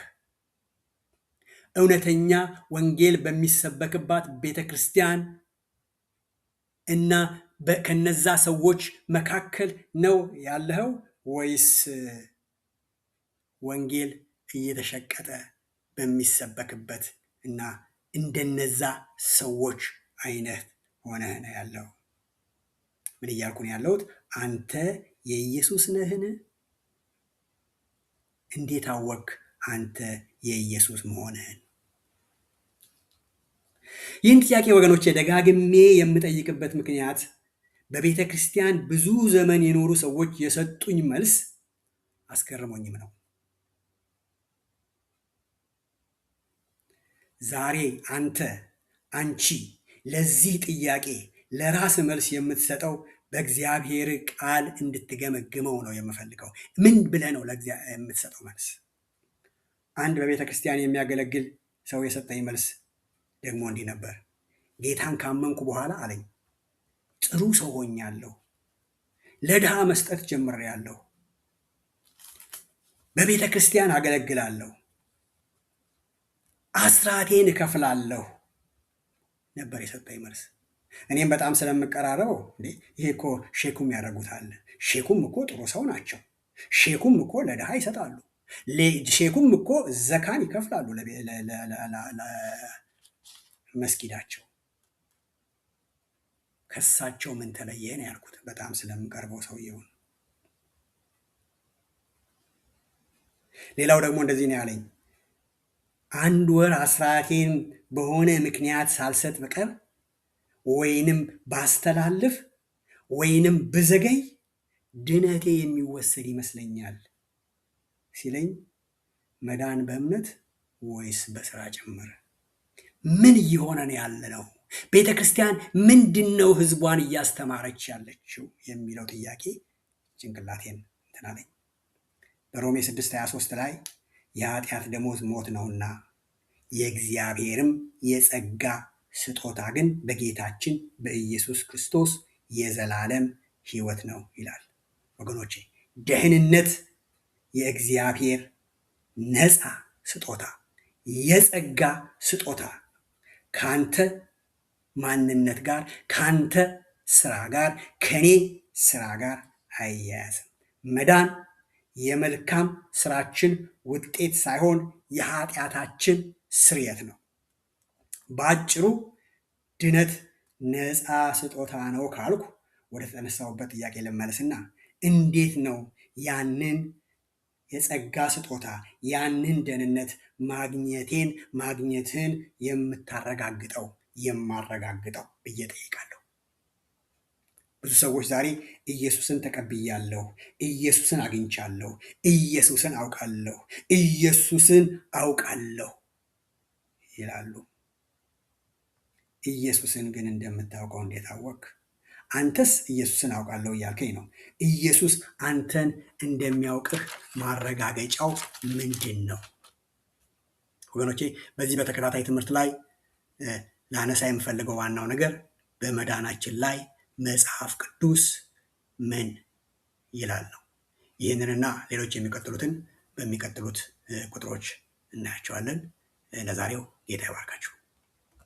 እውነተኛ ወንጌል በሚሰበክባት ቤተ ክርስቲያን እና ከነዛ ሰዎች መካከል ነው ያለኸው ወይስ ወንጌል እየተሸቀጠ በሚሰበክበት እና እንደነዛ ሰዎች አይነት ሆነህ ነው ያለው? ምን እያልኩ ነው ያለሁት? አንተ የኢየሱስ ነህን? እንዴት አወቅ አንተ የኢየሱስ መሆንህን? ይህን ጥያቄ ወገኖቼ ደጋግሜ የምጠይቅበት ምክንያት በቤተ ክርስቲያን ብዙ ዘመን የኖሩ ሰዎች የሰጡኝ መልስ አስገርሞኝም ነው። ዛሬ አንቺ ለዚህ ጥያቄ ለራስ መልስ የምትሰጠው በእግዚአብሔር ቃል እንድትገመግመው ነው የምፈልገው። ምን ብለህ ነው የምትሰጠው መልስ? አንድ በቤተ ክርስቲያን የሚያገለግል ሰው የሰጠኝ መልስ ደግሞ እንዲህ ነበር። ጌታን ካመንኩ በኋላ አለኝ ጥሩ ሰው ሆኛለሁ፣ ለድሃ መስጠት ጀምሬያለሁ፣ በቤተ ክርስቲያን አገለግላለሁ፣ አስራቴን እከፍላለሁ ነበር የሰጠኝ መልስ። እኔም በጣም ስለምቀራረበው ይሄ እኮ ሼኩም ያደርጉታል፣ ሼኩም እኮ ጥሩ ሰው ናቸው፣ ሼኩም እኮ ለድሃ ይሰጣሉ፣ ሼኩም እኮ ዘካን ይከፍላሉ ለመስጊዳቸው። ከሳቸው ምን ተለየ ነው ያልኩት፣ በጣም ስለምቀርበው ሰውየውን። ሌላው ደግሞ እንደዚህ ነው ያለኝ፣ 1 ወር አስራቴን በሆነ ምክንያት ሳልሰጥ በቀር ወይንም ባስተላልፍ ወይንም ብዘገይ ድነቴ የሚወሰድ ይመስለኛል ሲለኝ፣ መዳን በእምነት ወይስ በስራ ጭምር? ምን እየሆነ ነው ያለነው? ቤተ ክርስቲያን ምንድን ነው ህዝቧን እያስተማረች ያለችው የሚለው ጥያቄ ጭንቅላቴን እንትን አለኝ። በሮሜ 6:23 ላይ የኃጢአት ደሞዝ ሞት ነውና የእግዚአብሔርም የጸጋ ስጦታ ግን በጌታችን በኢየሱስ ክርስቶስ የዘላለም ህይወት ነው ይላል። ወገኖቼ ደህንነት የእግዚአብሔር ነፃ ስጦታ፣ የጸጋ ስጦታ ካንተ ማንነት ጋር፣ ካንተ ስራ ጋር፣ ከኔ ስራ ጋር አያያዝም። መዳን የመልካም ስራችን ውጤት ሳይሆን የኃጢአታችን ስርየት ነው። በአጭሩ ድነት ነፃ ስጦታ ነው ካልኩ ወደ ተነሳሁበት ጥያቄ ልመለስና እንዴት ነው ያንን የጸጋ ስጦታ ያንን ደህንነት ማግኘትን የማረጋግጠው ብዬ ጠይቃለሁ። ብዙ ሰዎች ዛሬ ኢየሱስን ተቀብያለሁ፣ ኢየሱስን አግኝቻለሁ፣ ኢየሱስን አውቃለሁ ይላሉ። ኢየሱስን ግን እንደምታውቀው እንዴት አወቅ? አንተስ ኢየሱስን አውቃለሁ እያልከኝ ነው። ኢየሱስ አንተን እንደሚያውቅህ ማረጋገጫው ምንድን ነው? ወገኖቼ በዚህ በተከታታይ ትምህርት ላይ ላነሳ የምፈልገው ዋናው ነገር በመዳናችን ላይ መጽሐፍ ቅዱስ ምን ይላል ነው። ይህንንና ሌሎች የሚቀጥሉትን በሚቀጥሉት ቁጥሮች እናያቸዋለን። ለዛሬው ጌታ ይባርካችሁ።